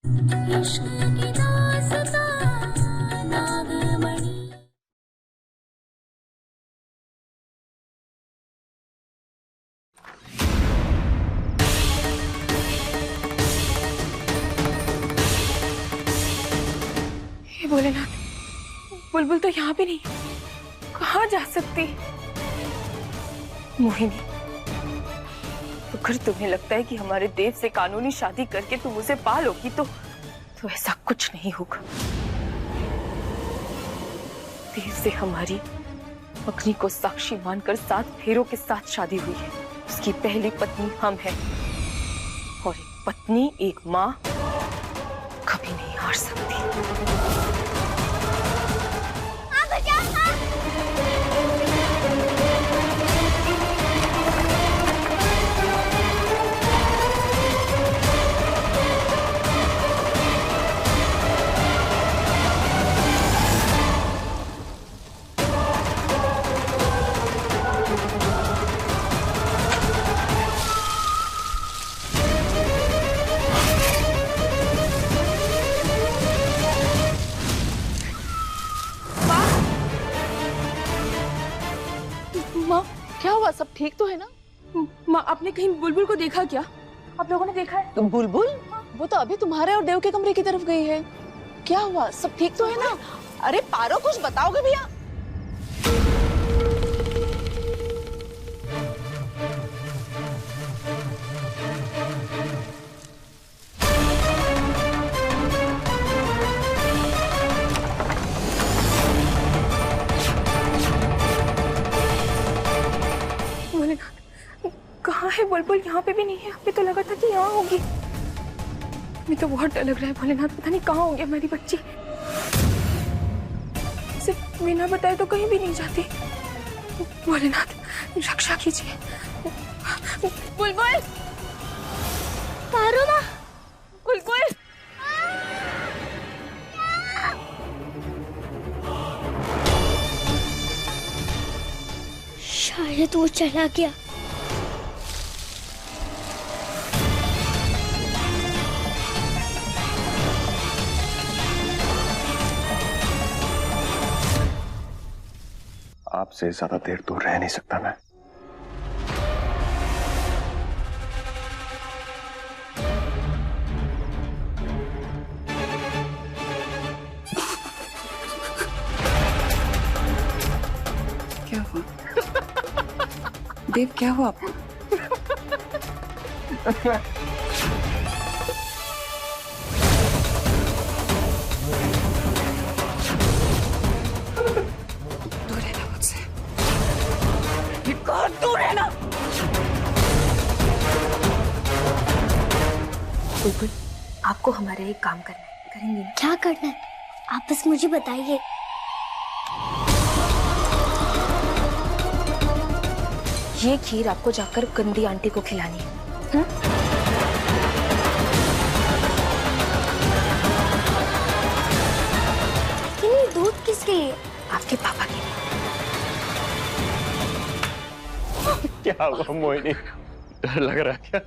इश्क की दास्तां नागमणि। हे भोलेनाथ, बुलबुल तो यहाँ भी नहीं, कहाँ जा सकती? मोहिनी, अगर तुम्हें लगता है कि हमारे देव से कानूनी शादी करके तुम उसे पा लोगी तो ऐसा कुछ नहीं होगा। देव से हमारी अग्नि को साक्षी मानकर 7 फेरों के साथ शादी हुई है। उसकी पहली पत्नी हम हैं और एक पत्नी, एक माँ कभी नहीं हार सकती। क्या हुआ? सब ठीक तो है ना? माँ, आपने कहीं बुलबुल को देखा क्या? आप लोगों ने देखा है? तुम बुलबुल? वो तो अभी तुम्हारे और देव के कमरे की तरफ गई है। क्या हुआ? सब ठीक तो है ना? अरे पारो, कुछ बताओगे भैया? कहाँ है बुलबुल? यहाँ पे भी नहीं है। हमें तो लगा था कि यहाँ होगी। मुझे तो बहुत डर लग रहा है भोलेनाथ, पता नहीं कहाँ होगी हमारी बच्ची। सिर्फ बिना बताए तो कहीं भी नहीं जाती। भोलेनाथ, रक्षा कीजिए। बुलबुल, पारो माँ, बुलबुल, शायद वो चला गया। आपसे ज्यादा देर दूर रह नहीं सकता मैं। क्या हुआ? देव, क्या हुआ आपको? दूर रहना मुझसे। दूर रहना। बिल्कुल, आपको हमारा एक काम करना है, करेंगे ना? क्या करना है? आप बस मुझे बताइए। ये खीर आपको जाकर गंदी आंटी को खिलानी है। ये दूध किसके लिए? आपके पापा के लिए। क्या हुआ मोहिनी, डर लग रहा है क्या?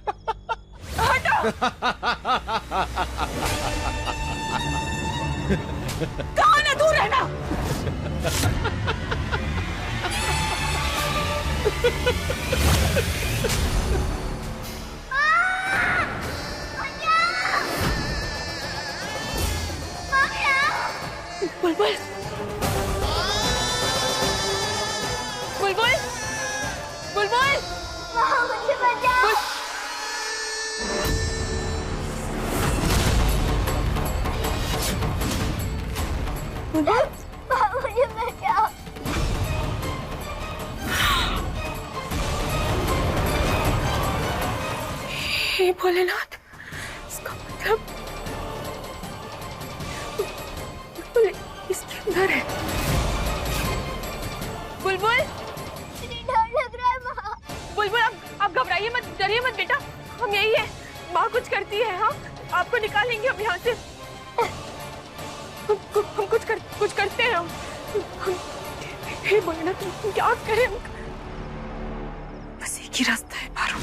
कौन है? दूर रहना। बुलबुल, बुलबुल, बुलबुल, मुझे बचाओ। बुलबुल, मुझे बचाओ। हे भोलेनाथ, इसका मतलब बुलबुल इसके अंदर है। बुलबुल, डर लग रहा है माँ। बुलबुल, आप घबराइए मत, डरिए मत बेटा, हम यही है। माँ कुछ करती है। हाँ, आपको निकालेंगे हम यहाँ से। हम कुछ करते हैं हम। हे भोलेनाथ, तुम क्या करें? बस एक ही रास्ता है पारो।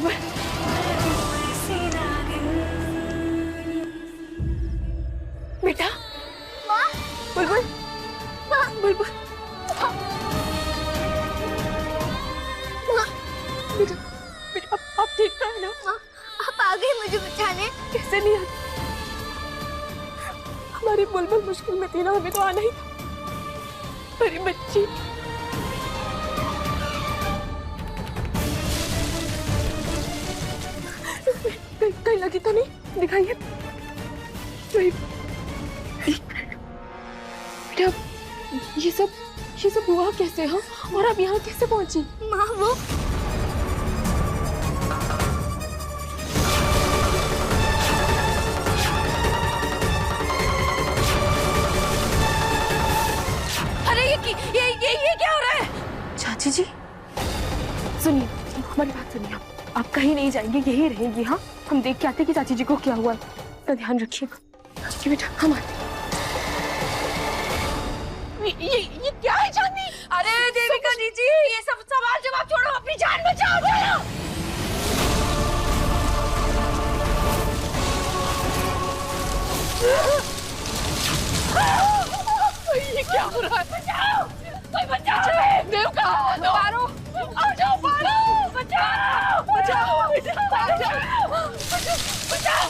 बुलबुल बेटा, माँ, बुलबुल, बुलबुल, बेटा, बेटा आप ठीक तो है ना? माँ, आप आ गए मुझे बचाने। कैसे नहीं आती? हमारी बुलबुल मुश्किल में थी ना, हमें तो आना ही था। मेरी बच्ची कहीं लगी तो नहीं? दिखाइए। बेटा ये सब हुआ कैसे? हाँ, और आप यहाँ कैसे पहुंची? माँ वो ये क्या हो रहा है? चाची जी सुनिए, हमारी बात सुनिए। आप कहीं नहीं जाएंगे, यही रहेंगी। हाँ, हम देख के आते कि चाची जी को क्या हुआ। तो ध्यान रखिएगा। ठीक है बेटा, हम आते। ये क्या है चांदनी? अरे देविका दीदी, ये सब सवाल जवाब छोड़ो, अपनी जान बचाओ। ये क्या हो रहा है? बचाओ, कोई बचाओ। देव कहाँ? पारो, आ जाओ पारो, बचाओ, बचाओ, बचाओ, बचाओ।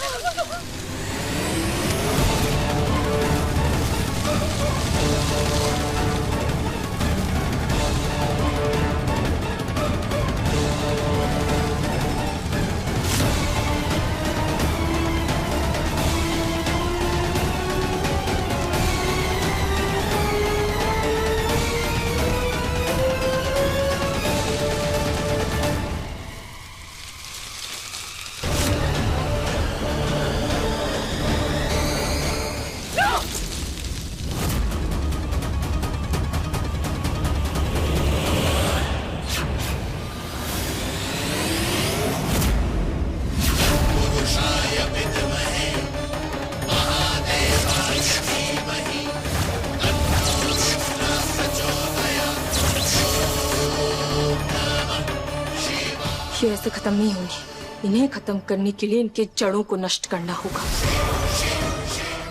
ये ऐसे खत्म नहीं होंगी। इन्हें खत्म करने के लिए इनके जड़ों को नष्ट करना होगा।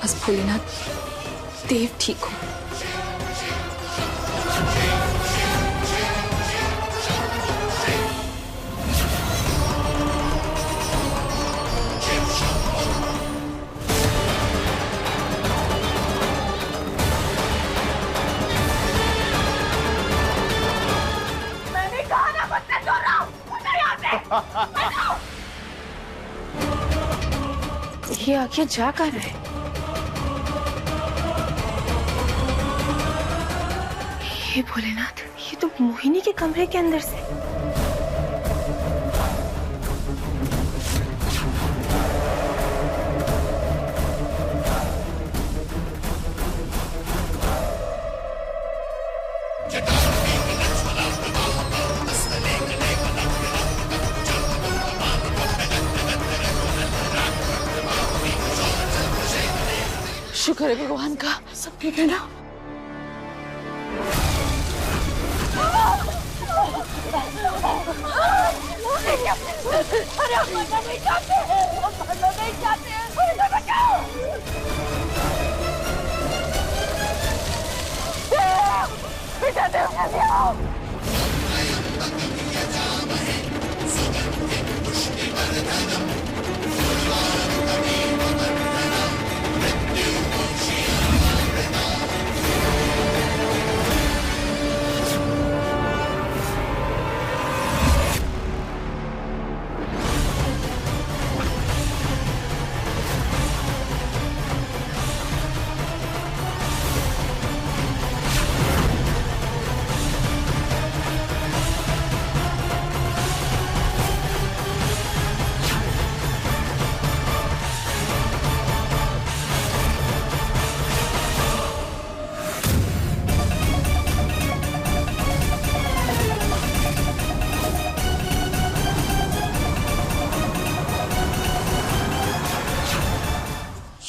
बस भोलेनाथ देव ठीक हो। ये आखिर जा कर रहे? ये भोलेनाथ, ये तो मोहिनी के कमरे के अंदर से। शुक्र है भगवान का, सब ठीक है ना? अरे हम मरना नहीं चाहते, हम मरना नहीं चाहते, मुझे बचाओ। बेटा देव कैसे आओ?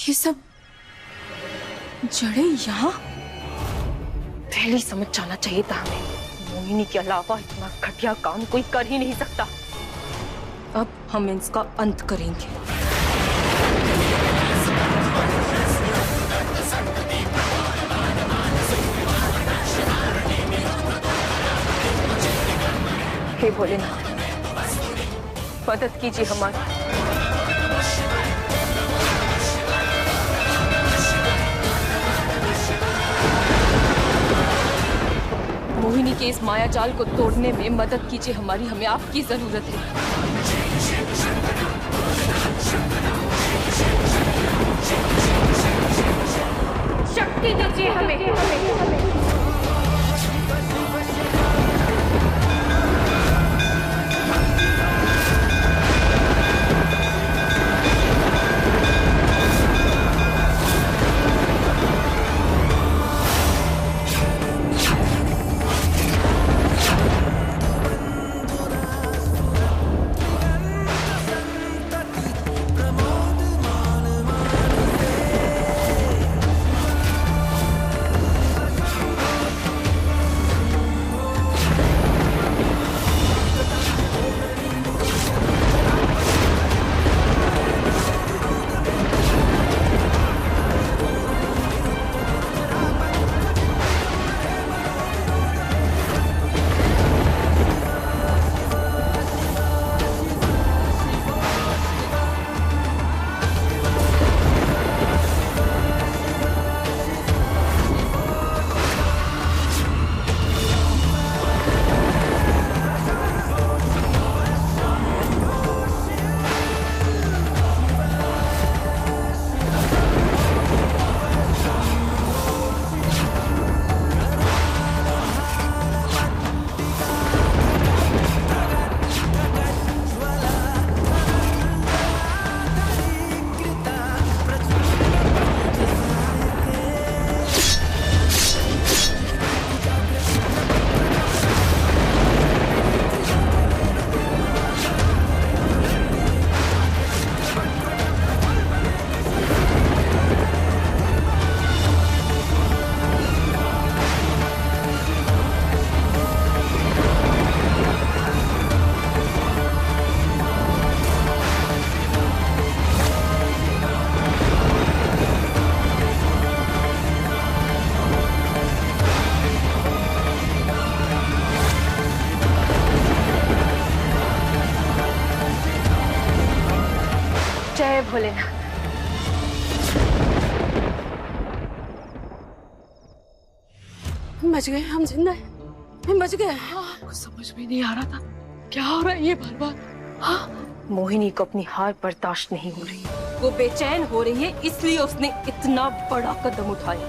ये सब जड़े यहाँ? पहले ही समझ जाना चाहिए था हमें। मोहिनी के अलावा इतना घटिया काम कोई कर ही नहीं सकता। अब हम इसका अंत करेंगे। हे भोलेनाथ, मदद कीजिए हमारी। मोहिनी के इस माया जाल को तोड़ने में मदद कीजिए हमारी, हमें आपकी जरूरत है। शक्ति दीजिए हमें। जय भोलेनाथ। बच गए, हम जिंदा हैं, हम बच गए। कुछ समझ में नहीं आ रहा था क्या हो रहा है ये बार बार। हाँ, मोहिनी को अपनी हार बर्दाश्त नहीं हो रही, वो बेचैन हो रही है, इसलिए उसने इतना बड़ा कदम उठाया।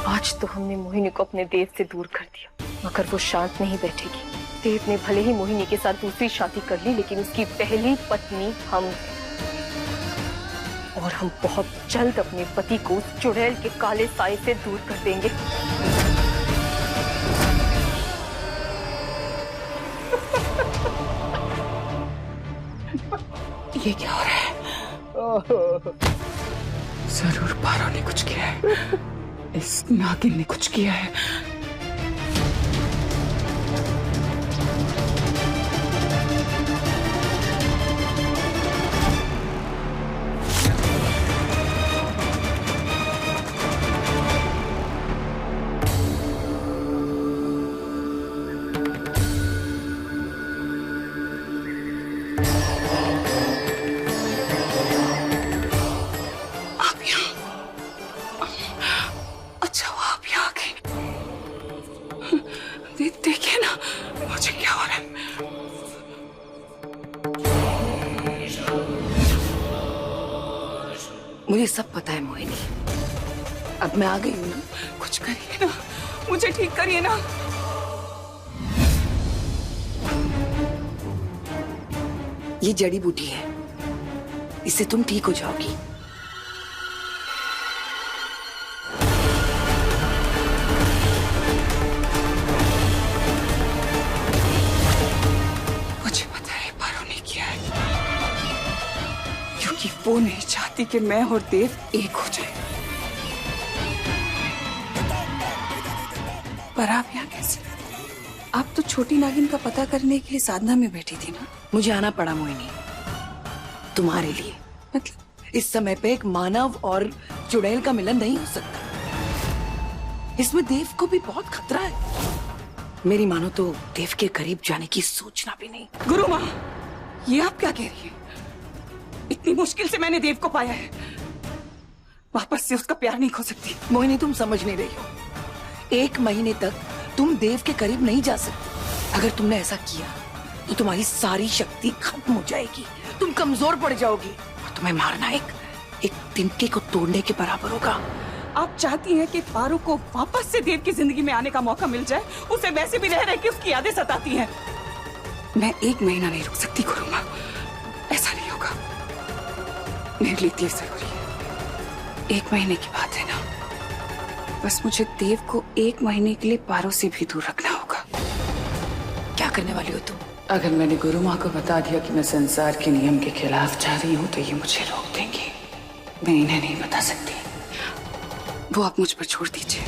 आज तो हमने मोहिनी को अपने देव से दूर कर दिया, मगर वो शांत नहीं बैठेगी। देव ने भले ही मोहिनी के साथ दूसरी शादी कर ली, लेकिन उसकी पहली पत्नी हम हैं। और हम बहुत जल्द अपने पति को उस चुड़ैल के काले साए से दूर कर देंगे। ये क्या हो रहा है? जरूर पारो ने कुछ किया है, इस नागिन ने कुछ किया है। देखिए ना मुझे क्या हो रहा है। मुझे सब पता है मोहिनी, अब मैं आ गई हूँ ना, कुछ करिए ना, मुझे ठीक करिए ना। ये जड़ी बूटी है, इससे तुम ठीक हो जाओगी। कि वो नहीं चाहती कि मैं और देव एक हो जाए। पर आप यहाँ कैसे? आप तो छोटी नागिन का पता करने के लिए साधना में बैठी थी ना? मुझे आना पड़ा मोहिनी, तुम्हारे लिए। मतलब इस समय पे एक मानव और चुड़ैल का मिलन नहीं हो सकता। इसमें देव को भी बहुत खतरा है। मेरी मानो तो देव के करीब जाने की सोचना भी नहीं। गुरु माँ, ये आप क्या कह रही हैं? इतनी मुश्किल से मैंने देव को पाया है, वापस से उसका प्यार नहीं खो सकती। मोहिनी, तुम समझ नहीं रही हो। 1 महीने तक तुम देव के करीब नहीं जा सकती। अगर तुमने ऐसा किया तो तुम्हारी सारी शक्ति खत्म हो जाएगी, तुम कमजोर पड़ जाओगी और तुम्हें मारना एक तिनके को तोड़ने के बराबर होगा। आप चाहती हैं कि पारो को वापस से देव की जिंदगी में आने का मौका मिल जाए? उसे वैसे भी रह रहे कि उसकी यादें सताती हैं। मैं 1 महीना नहीं रुक सकती गुरु माँ, ऐसा नहीं होगा। मेरे लिए ये जरूरी है। 1 महीने की बात है ना, बस मुझे देव को 1 महीने के लिए पारो से भी दूर रखना होगा। क्या करने वाली हो तुम? अगर मैंने गुरु माँ को बता दिया कि मैं संसार के नियम के खिलाफ जा रही हूँ तो ये मुझे रोक देंगे। मैं इन्हें नहीं बता सकती। वो आप मुझ पर छोड़ दीजिए।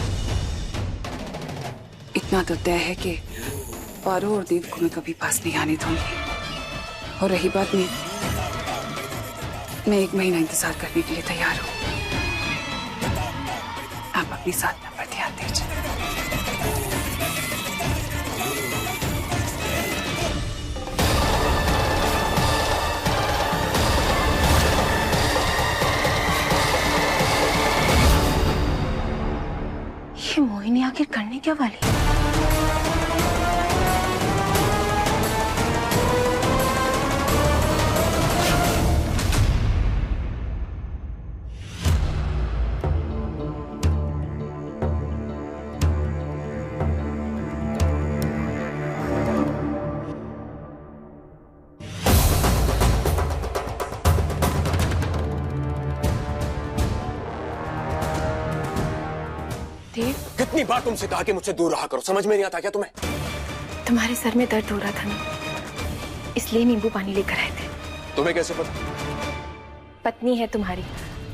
इतना तो तय है कि पारो और देव को मैं कभी पास नहीं आने दूंगी। और रही बात में, मैं 1 महीना इंतजार करने के लिए तैयार हूँ। आप अपनी साधना पर ध्यान दीजिए। ये मोहिनी आखिर करने क्या वाली है? देव, कितनी बार तुमसे कहा कि मुझसे दूर रहा करो, समझ में नहीं आता क्या तुम्हें? तुम्हारे सर में दर्द हो रहा था ना, इसलिए नींबू पानी लेकर आए थे। तुम्हें कैसे पता? पत्नी है तुम्हारी,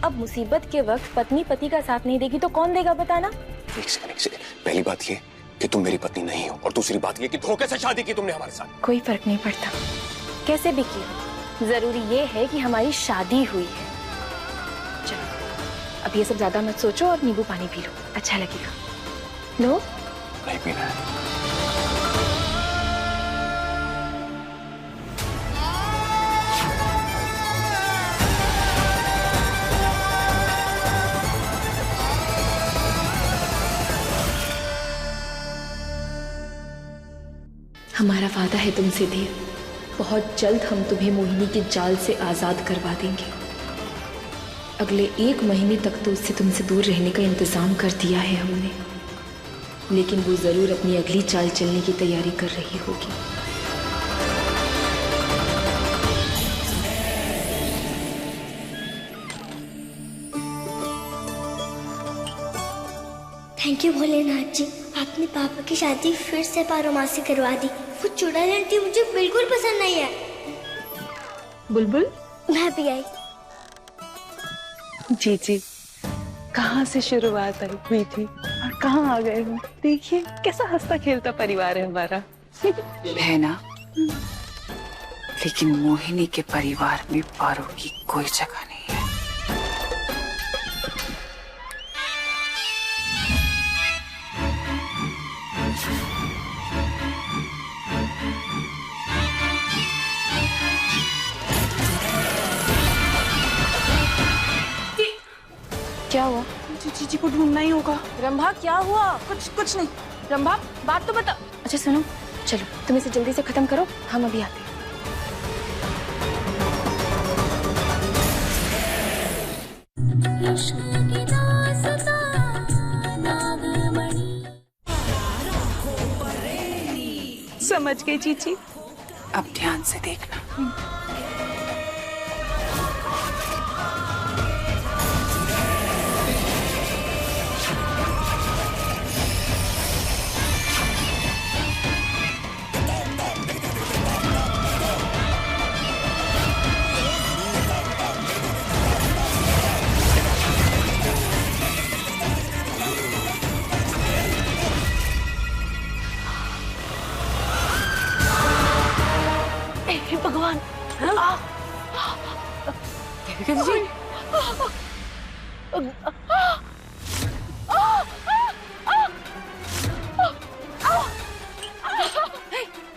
अब मुसीबत के वक्त पत्नी पति का साथ नहीं देगी तो कौन देगा बताना? एक सेकंड। पहली बात ये कि तुम मेरी पत्नी नहीं हो, और दूसरी बात ये कि धोखे से शादी की तुमने हमारे साथ। कोई फर्क नहीं पड़ता कैसे भी की, जरूरी ये है कि हमारी शादी हुई है। चलो अब ये सब ज्यादा मत सोचो और नींबू पानी पी लो, अच्छा लगेगा। लो। नहीं पीना है। हमारा वादा है तुमसे देव, बहुत जल्द हम तुम्हें मोहिनी के जाल से आजाद करवा देंगे। अगले 1 महीने तक तो उससे तुमसे दूर रहने का इंतजाम कर दिया है हमने, लेकिन वो जरूर अपनी अगली चाल चलने की तैयारी कर रही होगी। थैंक यू भोलेनाथ जी, आपने पापा की शादी फिर से पारो माँ से करवा दी। वो चुड़ैल आंटी मुझे बिल्कुल पसंद नहीं है। बुलबुल, मैं भी आई। जी कहाँ से शुरुआत हुई थी और कहाँ आ गए हो। देखिए कैसा हंसता खेलता परिवार है हमारा। है ना? लेकिन मोहिनी के परिवार में पारो की कोई जगह नहीं है। क्या हुआ? जीजी को ढूंढना ही होगा। रंभा क्या हुआ? कुछ नहीं। रंभा बात तो बता। अच्छा सुनो, चलो तुम इसे जल्दी से खत्म करो, हम अभी आते हैं। इश्क की दास्तां नागमणि। समझ गई जीजी। अब ध्यान से देखना। हे भगवान। देविका जी,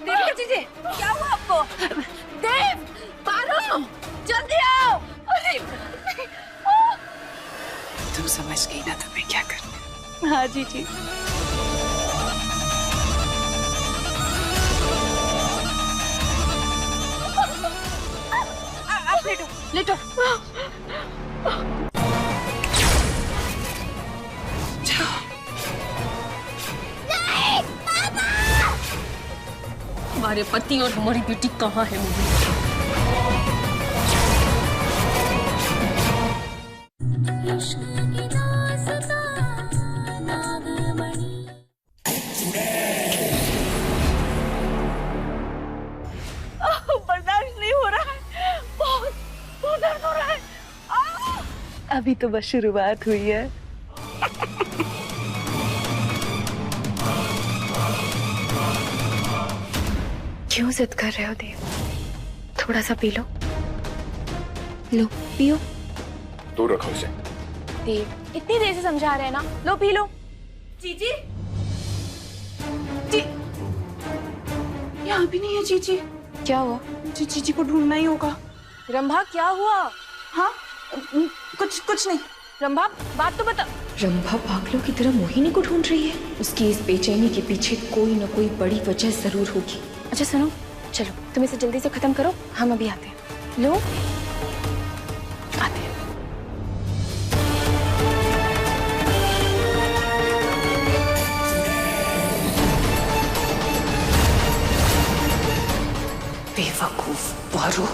देविका जी, क्या हुआ आपको? देव, पारो, जल्दी आओ। अरे तुम समझ गई ना तुम्हें क्या करना है? हाँ जी जी। आप लेटो, लेटो। हमारे पति और हमारी बेटी कहाँ है मोहिनी? इश्क की दास्तां नागमणि। बर्दाश्त नहीं हो रहा है, बहुत बहुत दर्द हो रहा है। अभी तो बस शुरुआत हुई है। क्यों जिद कर रहे हो देव? थोड़ा सा पी लो। लो पियो। दूर रखो इसे। देव इतनी देर से समझा रहे हैं ना, लो पी लो। जीजी, जी, यहाँ भी नहीं है जीजी। क्या हुआ? जी जीजी को ढूंढना ही होगा। रंभा क्या हुआ? हाँ, कुछ नहीं। रंभा बात तो बता। रंभा पागलों की तरह मोहिनी को ढूंढ रही है। उसकी इस बेचैनी के पीछे कोई न कोई बड़ी वजह जरूर होगी। अच्छा सुनो, चलो तुम इसे जल्दी से खत्म करो, हम अभी आते हैं। लो आते हैं। बेवकूफ पारो।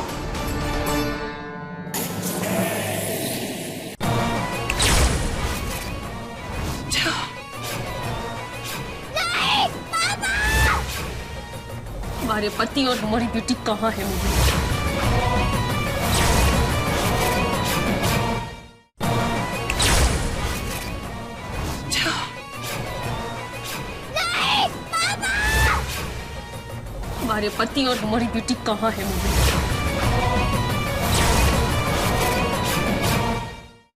हमारे पति और हमारी बेटी कहाँ है मोहिनी? हमारे पति और हमारी बेटी कहाँ है मोहिनी?